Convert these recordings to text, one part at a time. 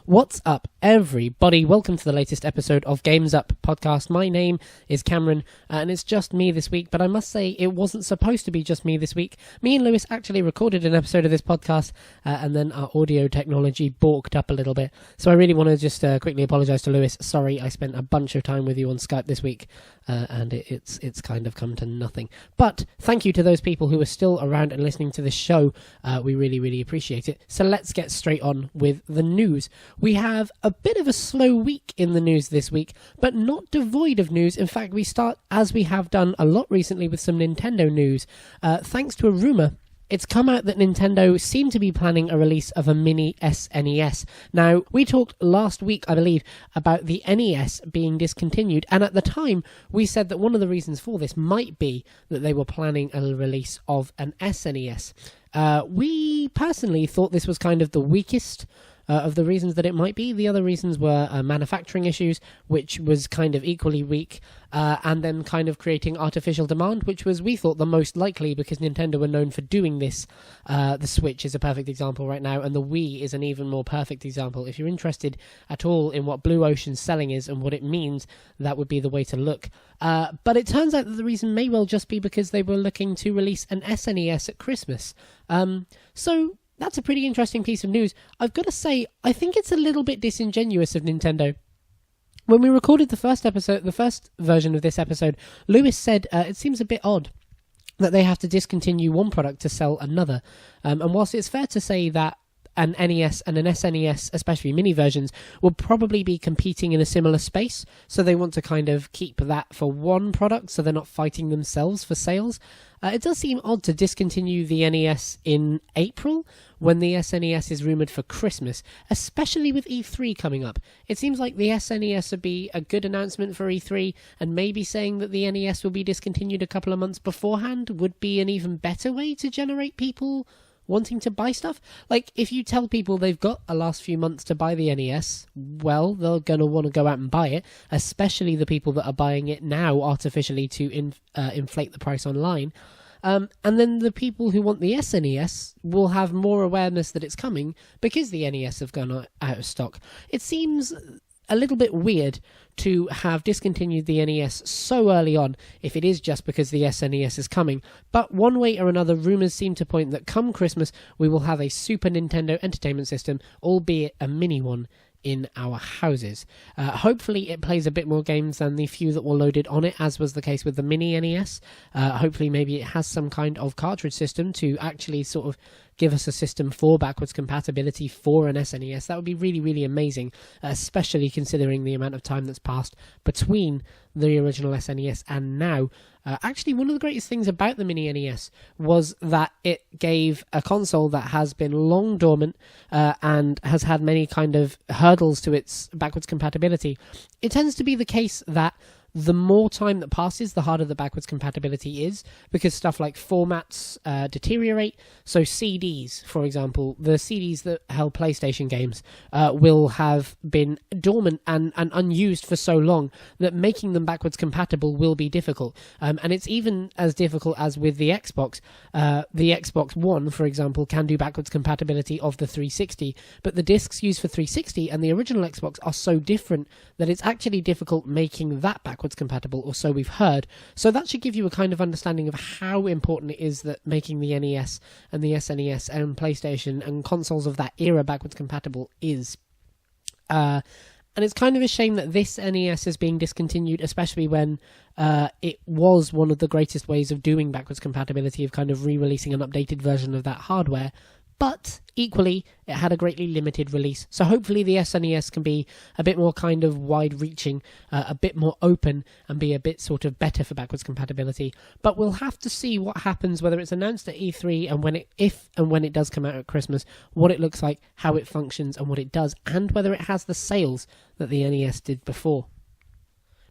What's up, everybody? Welcome to the latest episode of Games Up podcast. My name is Cameron, and it's just me this week, but I must say it wasn't supposed to be just me this week. Me and Lewis actually recorded an episode of this podcast, and then our audio technology balked up a little bit. So I really want to just quickly apologise to Lewis. Sorry, I spent a bunch of time with you on Skype this week, and it's kind of come to nothing. But thank you to those people who are still around and listening to this show. We really, really appreciate it. So let's get straight on with the news. We have a bit of a slow week in the news this week, but not devoid of news. In fact, we start, as we have done a lot recently, with some Nintendo news. Thanks to a rumour, it's come out that Nintendo seem to be planning a release of a mini SNES. Now, we talked last week, I believe, about the NES being discontinued, and at the time, we said that one of the reasons for this might be that they were planning a release of an SNES. We personally thought this was kind of the weakest of the reasons that it might be. The other reasons were manufacturing issues, which was kind of equally weak, and then kind of creating artificial demand, which was, we thought, the most likely because Nintendo were known for doing this. The Switch is a perfect example right now, and the Wii is an even more perfect example. If you're interested at all in what Blue Ocean's selling is and what it means, that would be the way to look. But it turns out that the reason may well just be because they were looking to release an SNES at Christmas. So that's a pretty interesting piece of news. I've got to say, I think it's a little bit disingenuous of Nintendo. When we recorded the first version of this episode, Lewis said it seems a bit odd that they have to discontinue one product to sell another. And whilst it's fair to say that an NES and an SNES, especially mini versions, will probably be competing in a similar space, so they want to kind of keep that for one product so they're not fighting themselves for sales. It does seem odd to discontinue the NES in April when the SNES is rumoured for Christmas, especially with E3 coming up. It seems like the SNES would be a good announcement for E3, and maybe saying that the NES will be discontinued a couple of months beforehand would be an even better way to generate people wanting to buy stuff. Like, if you tell people they've got a last few months to buy the NES, well, they're going to want to go out and buy it, especially the people that are buying it now artificially to inflate the price online. And then the people who want the SNES will have more awareness that it's coming because the NES have gone out of stock. It seems a little bit weird to have discontinued the NES so early on if it is just because the SNES is coming. But one way or another, rumours seem to point that come Christmas we will have a Super Nintendo Entertainment System, albeit a mini one, in our houses. Hopefully it plays a bit more games than the few that were loaded on it, as was the case with the mini NES. Hopefully maybe it has some kind of cartridge system to actually sort of give us a system for backwards compatibility for an SNES. That would be really, really amazing, especially considering the amount of time that's passed between the original SNES and now. Actually, one of the greatest things about the mini NES was that it gave a console that has been long dormant and has had many kind of hurdles to its backwards compatibility. It tends to be the case that the more time that passes, the harder the backwards compatibility is, because stuff like formats deteriorate. So CDs, for example, the CDs that held PlayStation games will have been dormant and unused for so long that making them backwards compatible will be difficult. And it's even as difficult as with the Xbox. The Xbox One, for example, can do backwards compatibility of the 360, but the discs used for 360 and the original Xbox are so different that it's actually difficult making that backwards compatible, or so we've heard. So that should give you a kind of understanding of how important it is that making the NES and the SNES and PlayStation and consoles of that era backwards compatible is. And it's kind of a shame that this NES is being discontinued, especially when it was one of the greatest ways of doing backwards compatibility, of kind of re-releasing an updated version of that hardware. But equally, it had a greatly limited release. So hopefully the SNES can be a bit more kind of wide-reaching, a bit more open, and be a bit sort of better for backwards compatibility. But we'll have to see what happens, whether it's announced at E3 and when it does come out at Christmas, what it looks like, how it functions, and what it does, and whether it has the sales that the NES did before.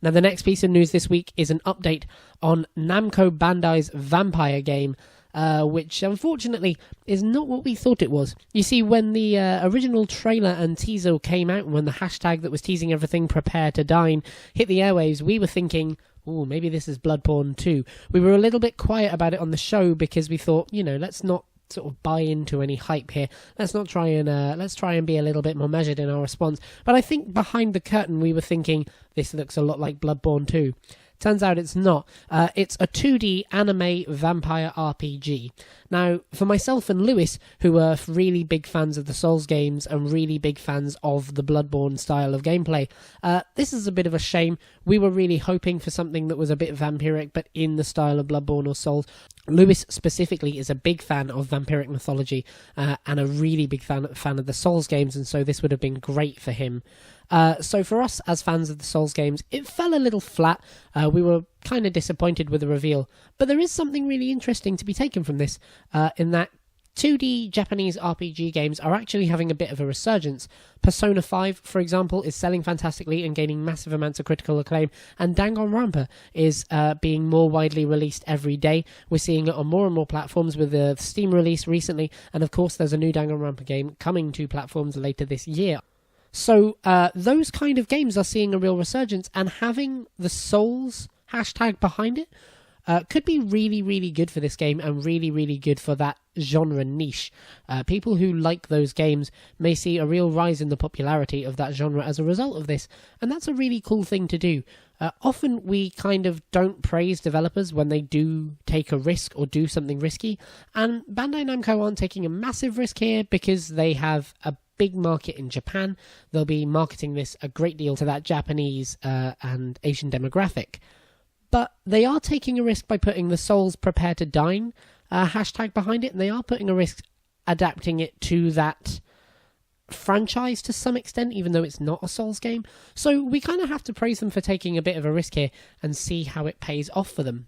Now, the next piece of news this week is an update on Namco Bandai's Vampire game, which unfortunately is not what we thought it was. You see, when the original trailer and teaser came out, and when the hashtag that was teasing everything, "Prepare to Dine," hit the airwaves, we were thinking, oh, maybe this is Bloodborne 2. We were a little bit quiet about it on the show because we thought, let's not sort of buy into any hype here. Let's try and be a little bit more measured in our response. But I think behind the curtain we were thinking this looks a lot like Bloodborne 2. Turns out it's not. It's a 2D anime vampire RPG. Now, for myself and Lewis, who are really big fans of the Souls games and really big fans of the Bloodborne style of gameplay, this is a bit of a shame. We were really hoping for something that was a bit vampiric, but in the style of Bloodborne or Souls. Lewis specifically is a big fan of vampiric mythology and a really big fan of the Souls games, and so this would have been great for him. So for us, as fans of the Souls games, it fell a little flat. We were kind of disappointed with the reveal. But there is something really interesting to be taken from this, in that 2D Japanese RPG games are actually having a bit of a resurgence. Persona 5, for example, is selling fantastically and gaining massive amounts of critical acclaim, and Danganronpa is being more widely released every day. We're seeing it on more and more platforms with the Steam release recently, and of course there's a new Danganronpa game coming to platforms later this year. So those kind of games are seeing a real resurgence, and having the Souls hashtag behind it could be really, really good for this game and really, really good for that genre niche. People who like those games may see a real rise in the popularity of that genre as a result of this, and that's a really cool thing to do. Often we kind of don't praise developers when they do take a risk or do something risky, and Bandai Namco aren't taking a massive risk here because they have a big market in Japan. They'll be marketing this a great deal to that Japanese and Asian demographic. But they are taking a risk by putting the Souls Prepare to Dine hashtag behind it, and they are putting a risk adapting it to that franchise to some extent, even though it's not a Souls game. So we kind of have to praise them for taking a bit of a risk here and see how it pays off for them.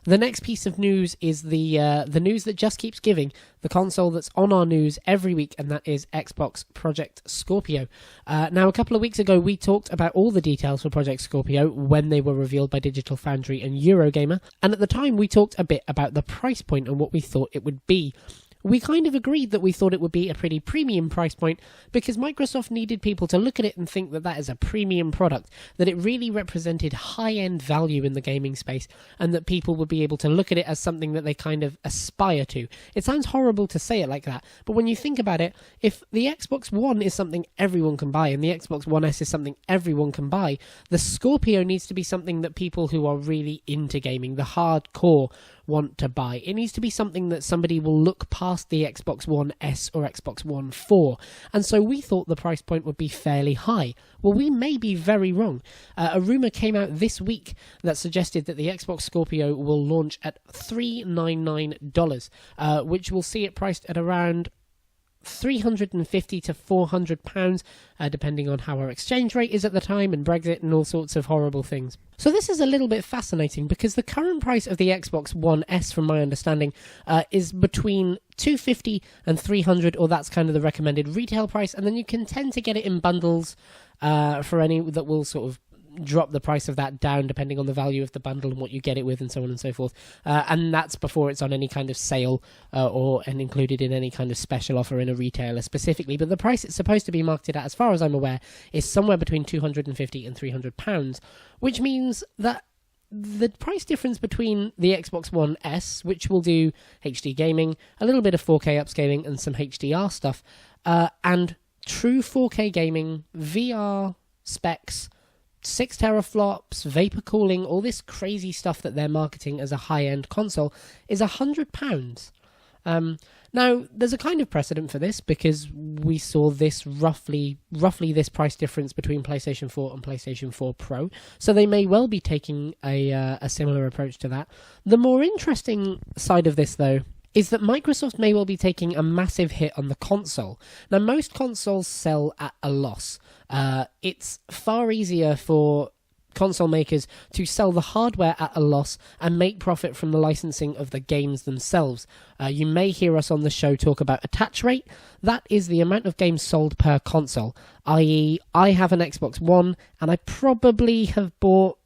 The next piece of news is the news that just keeps giving, the console that's on our news every week, and that is Xbox Project Scorpio. Now, a couple of weeks ago, we talked about all the details for Project Scorpio when they were revealed by Digital Foundry and Eurogamer, and at the time, we talked a bit about the price point and what we thought it would be. We kind of agreed that we thought it would be a pretty premium price point because Microsoft needed people to look at it and think that that is a premium product, that it really represented high-end value in the gaming space, and that people would be able to look at it as something that they kind of aspire to. It sounds horrible to say it like that, but when you think about it, if the Xbox One is something everyone can buy and the Xbox One S is something everyone can buy, the Scorpio needs to be something that people who are really into gaming, the hardcore, want to buy. It needs to be something that somebody will look past the Xbox One S or Xbox One for, and so we thought the price point would be fairly high. Well, we may be very wrong. A rumour came out this week that suggested that the Xbox Scorpio will launch at $399, which will see it priced at around £350 to £400, depending on how our exchange rate is at the time and Brexit and all sorts of horrible things. So this is a little bit fascinating because the current price of the Xbox One S, from my understanding, is between $250 and $300, or that's kind of the recommended retail price, and then you can tend to get it in bundles for any that will sort of drop the price of that down depending on the value of the bundle and what you get it with and so on and so forth, and that's before it's on any kind of sale and included in any kind of special offer in a retailer specifically. But the price it's supposed to be marketed at, as far as I'm aware, is somewhere between £250 and £300, which means that the price difference between the Xbox One S, which will do HD gaming, a little bit of 4K upscaling and some HDR stuff, and true 4K gaming, VR specs, 6 teraflops, vapor cooling, all this crazy stuff that they're marketing as a high-end console, is £100. Now, there's a kind of precedent for this because we saw this roughly this price difference between PlayStation 4 and PlayStation 4 Pro, so they may well be taking a similar approach to that. The more interesting side of this, though, is that Microsoft may well be taking a massive hit on the console. Now, most consoles sell at a loss. It's far easier for console makers to sell the hardware at a loss and make profit from the licensing of the games themselves. You may hear us on the show talk about attach rate. That is the amount of games sold per console, i.e. I have an Xbox One and I probably have bought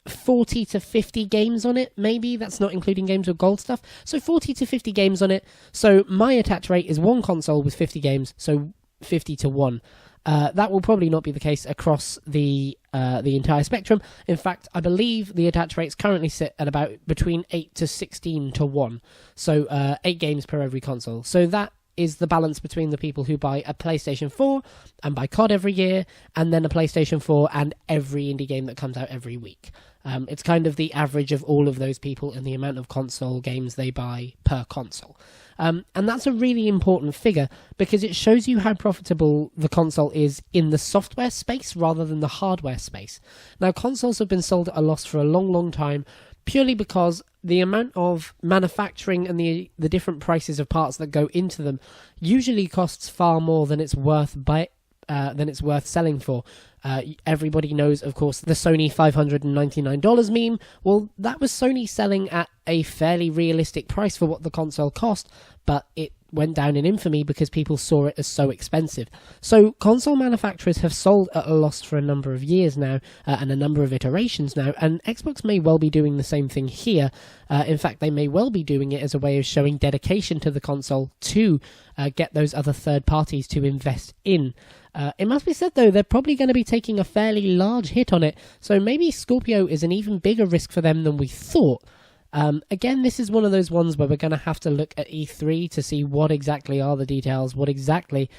40 to 50 games on it, maybe. That's not including games with gold stuff. So 40 to 50 games on it. So my attach rate is one console with 50 games, so 50 to 1. That will probably not be the case across the entire spectrum. In fact, I believe the attach rates currently sit at about between 8 to 16 to 1. So 8 games per every console. So that is the balance between the people who buy a PlayStation 4 and buy COD every year, and then a PlayStation 4 and every indie game that comes out every week. It's kind of the average of all of those people and the amount of console games they buy per console. And that's a really important figure because it shows you how profitable the console is in the software space rather than the hardware space. Now, consoles have been sold at a loss for a long, long time, purely because the amount of manufacturing and the different prices of parts that go into them usually costs far more than it's worth selling for. Everybody knows, of course, the Sony $599 meme. Well, that was Sony selling at a fairly realistic price for what the console cost, but it went down in infamy because people saw it as so expensive. So console manufacturers have sold at a loss for a number of years now, and a number of iterations now, and Xbox may well be doing the same thing here. In fact, they may well be doing it as a way of showing dedication to the console to get those other third parties to invest in. It must be said, though, they're probably going to be taking a fairly large hit on it, so maybe Scorpio is an even bigger risk for them than we thought. Again, this is one of those ones where we're going to have to look at E3 to see what exactly are the details, what exactly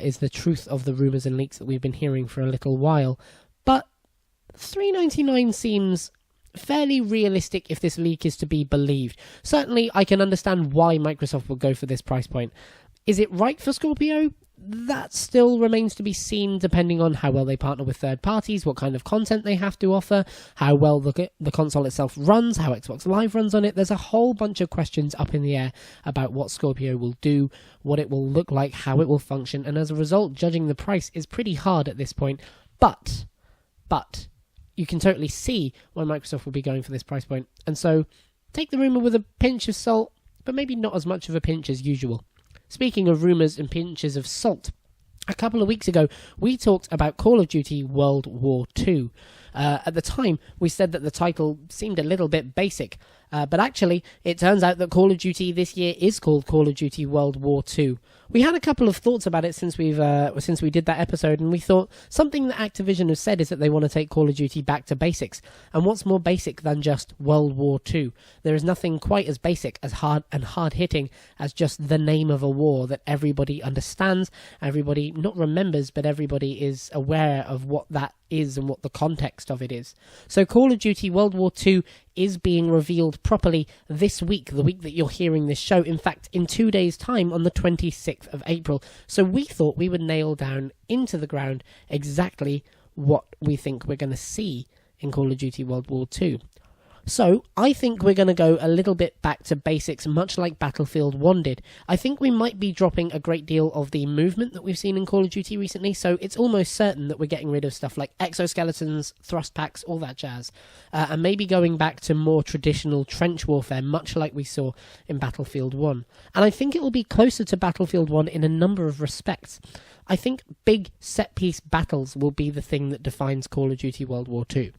is the truth of the rumours and leaks that we've been hearing for a little while. But $399 seems fairly realistic if this leak is to be believed. Certainly, I can understand why Microsoft would go for this price point. Is it right for Scorpio? That still remains to be seen, depending on how well they partner with third parties, what kind of content they have to offer, how well the console itself runs, how Xbox Live runs on it. There's a whole bunch of questions up in the air about what Scorpio will do, what it will look like, how it will function, and as a result, judging the price is pretty hard at this point. But you can totally see why Microsoft will be going for this price point, and so take the rumour with a pinch of salt, but maybe not as much of a pinch as usual. Speaking of rumours and pinches of salt, a couple of weeks ago, we talked about Call of Duty WWII. At the time, we said that the title seemed a little bit basic, but actually, it turns out that Call of Duty this year is called Call of Duty WWII. We had a couple of thoughts about it since we did that episode, and we thought something that Activision has said is that they want to take Call of Duty back to basics. And what's more basic than just World War II? There is nothing quite as basic, as hard-hitting as just the name of a war that everybody understands, everybody not remembers, but everybody is aware of what that is and what the context of it is. So Call of Duty World War II is being revealed properly this week, the week that you're hearing this show. In fact, in 2 days' time, on the 26th of April. So we thought we would nail down into the ground exactly what we think we're going to see in Call of Duty World War II. So, I think we're going to go a little bit back to basics, much like Battlefield 1 did. I think we might be dropping a great deal of the movement that we've seen in Call of Duty recently, so it's almost certain that we're getting rid of stuff like exoskeletons, thrust packs, all that jazz, and maybe going back to more traditional trench warfare, much like we saw in Battlefield 1. And I think it will be closer to Battlefield 1 in a number of respects. I think big set-piece battles will be the thing that defines Call of Duty World War II.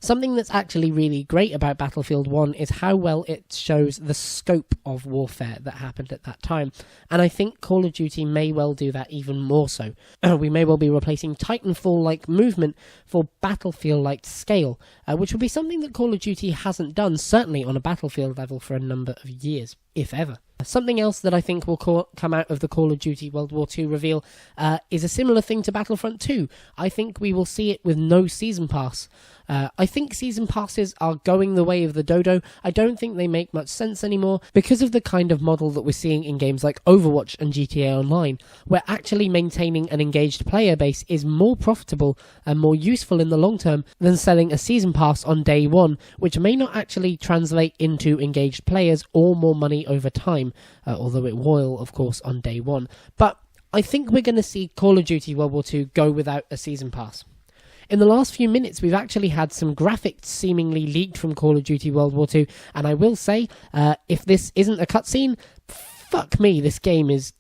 Something that's actually really great about Battlefield 1 is how well it shows the scope of warfare that happened at that time. And I think Call of Duty may well do that even more so. We may well be replacing Titanfall-like movement for Battlefield-like scale, which would be something that Call of Duty hasn't done, certainly on a Battlefield level, for a number of years, if ever. Something else that I think will come out of the Call of Duty World War II reveal is a similar thing to Battlefront 2. I think we will see it with no Season Pass. I think Season Passes are going the way of the dodo. I don't think they make much sense anymore because of the kind of model that we're seeing in games like Overwatch and GTA Online, where actually maintaining an engaged player base is more profitable and more useful in the long term than selling a Season Pass on day one, which may not actually translate into engaged players or more money over time, although it will, of course, on day one. But I think we're going to see Call of Duty World War II go without a Season Pass. In the last few minutes, we've actually had some graphics seemingly leaked from Call of Duty World War II, and I will say, if this isn't a cutscene, fuck me, this game is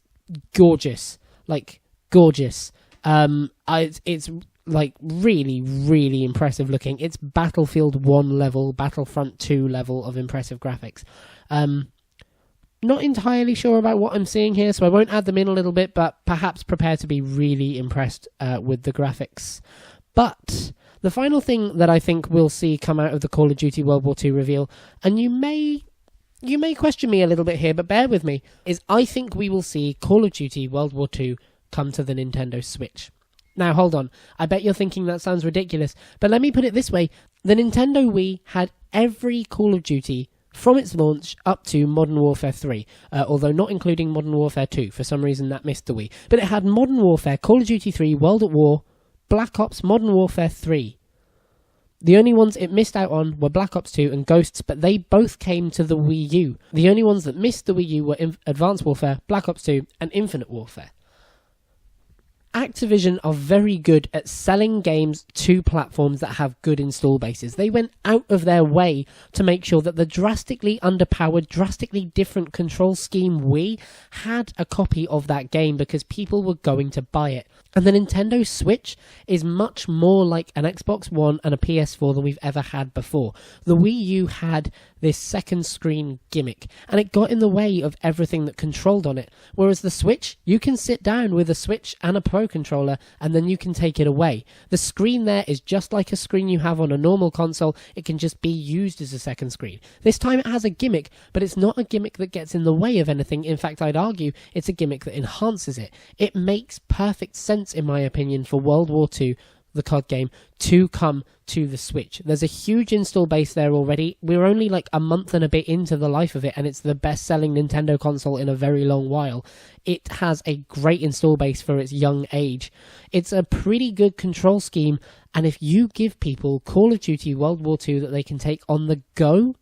gorgeous. Like, gorgeous. It's like really, really impressive looking. It's Battlefield 1 level, Battlefront 2 level of impressive graphics. Not entirely sure about what I'm seeing here, so I won't add them in a little bit, but perhaps prepare to be really impressed with the graphics. But the final thing that I think we'll see come out of the Call of Duty World War II reveal, and you may question me a little bit here, but bear with me, is I think we will see Call of Duty World War II come to the Nintendo Switch. Now, hold on. I bet you're thinking that sounds ridiculous, but let me put it this way. The Nintendo Wii had every Call of Duty from its launch up to Modern Warfare 3, although not including Modern Warfare 2. For some reason, that missed the Wii. But it had Modern Warfare, Call of Duty 3, World at War, Black Ops, Modern Warfare 3. The only ones it missed out on were Black Ops 2 and Ghosts, but they both came to the Wii U. The only ones that missed the Wii U were Advanced Warfare, Black Ops 2, and Infinite Warfare. Activision are very good at selling games to platforms that have good install bases. They went out of their way to make sure that the drastically underpowered, drastically different control scheme Wii had a copy of that game because people were going to buy it. And the Nintendo Switch is much more like an Xbox One and a PS4 than we've ever had before. The Wii U had this second screen gimmick, and it got in the way of everything that controlled on it. Whereas the Switch, you can sit down with a Switch and a Pro controller, and then you can take it away. The screen there is just like a screen you have on a normal console. It can just be used as a second screen. This time it has a gimmick, but it's not a gimmick that gets in the way of anything. In fact, I'd argue it's a gimmick that enhances it. It makes perfect sense, in my opinion, for World War II, the COD game, to come to the Switch. There's a huge install base there already. We're only like a month and a bit into the life of it, and it's the best-selling Nintendo console in a very long while. It has a great install base for its young age. It's a pretty good control scheme, and if you give people Call of Duty World War II that they can take on the go,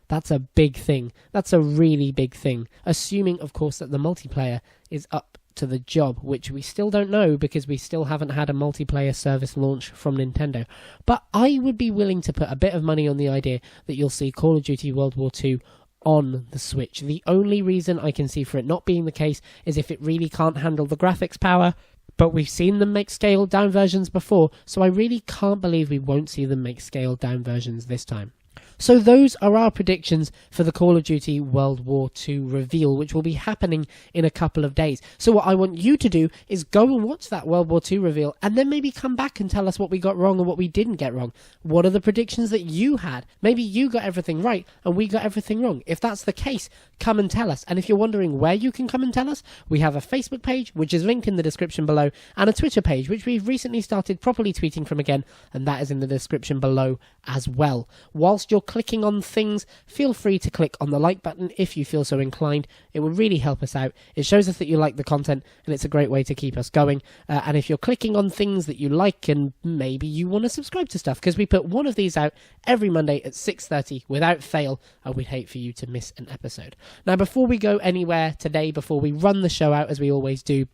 that's a big thing. That's a really big thing. Assuming, of course, that the multiplayer is up to the job, which we still don't know because we still haven't had a multiplayer service launch from Nintendo. But I would be willing to put a bit of money on the idea that you'll see Call of Duty World War II on the Switch. The only reason I can see for it not being the case is if it really can't handle the graphics power, but we've seen them make scaled down versions before, so I really can't believe we won't see them make scaled down versions this time. So those are our predictions for the Call of Duty World War II reveal, which will be happening in a couple of days. So what I want you to do is go and watch that World War II reveal, and then maybe come back and tell us what we got wrong and what we didn't get wrong. What are the predictions that you had? Maybe you got everything right and we got everything wrong. If that's the case, come and tell us. And if you're wondering where you can come and tell us, we have a Facebook page, which is linked in the description below, and a Twitter page, which we've recently started properly tweeting from again, and that is in the description below as well. Whilst you're clicking on things, feel free to click on the like button if you feel so inclined. It would really help us out. It shows us that you like the content, and it's a great way to keep us going. And if you're clicking on things that you like, and maybe you want to subscribe to stuff, because we put one of these out every Monday at 6:30 without fail, and we'd hate for you to miss an episode. Now, before we go anywhere today, before we run the show out as we always do,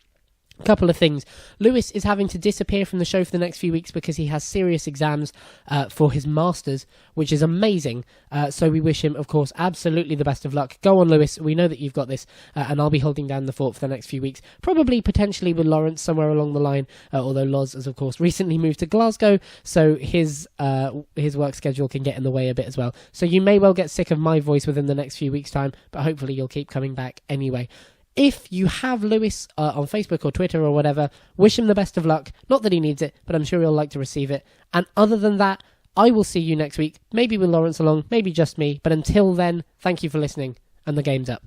couple of things. Lewis is having to disappear from the show for the next few weeks because he has serious exams for his masters, which is amazing. So we wish him, of course, absolutely the best of luck. Go on, Lewis. We know that you've got this, and I'll be holding down the fort for the next few weeks. Probably, potentially with Lawrence somewhere along the line, although Loz has, of course, recently moved to Glasgow, so his work schedule can get in the way a bit as well. So you may well get sick of my voice within the next few weeks' time, but hopefully you'll keep coming back anyway. If you have Lewis on Facebook or Twitter or whatever, wish him the best of luck. Not that he needs it, but I'm sure he'll like to receive it. And other than that, I will see you next week, maybe with Lawrence along, maybe just me. But until then, thank you for listening, and the game's up.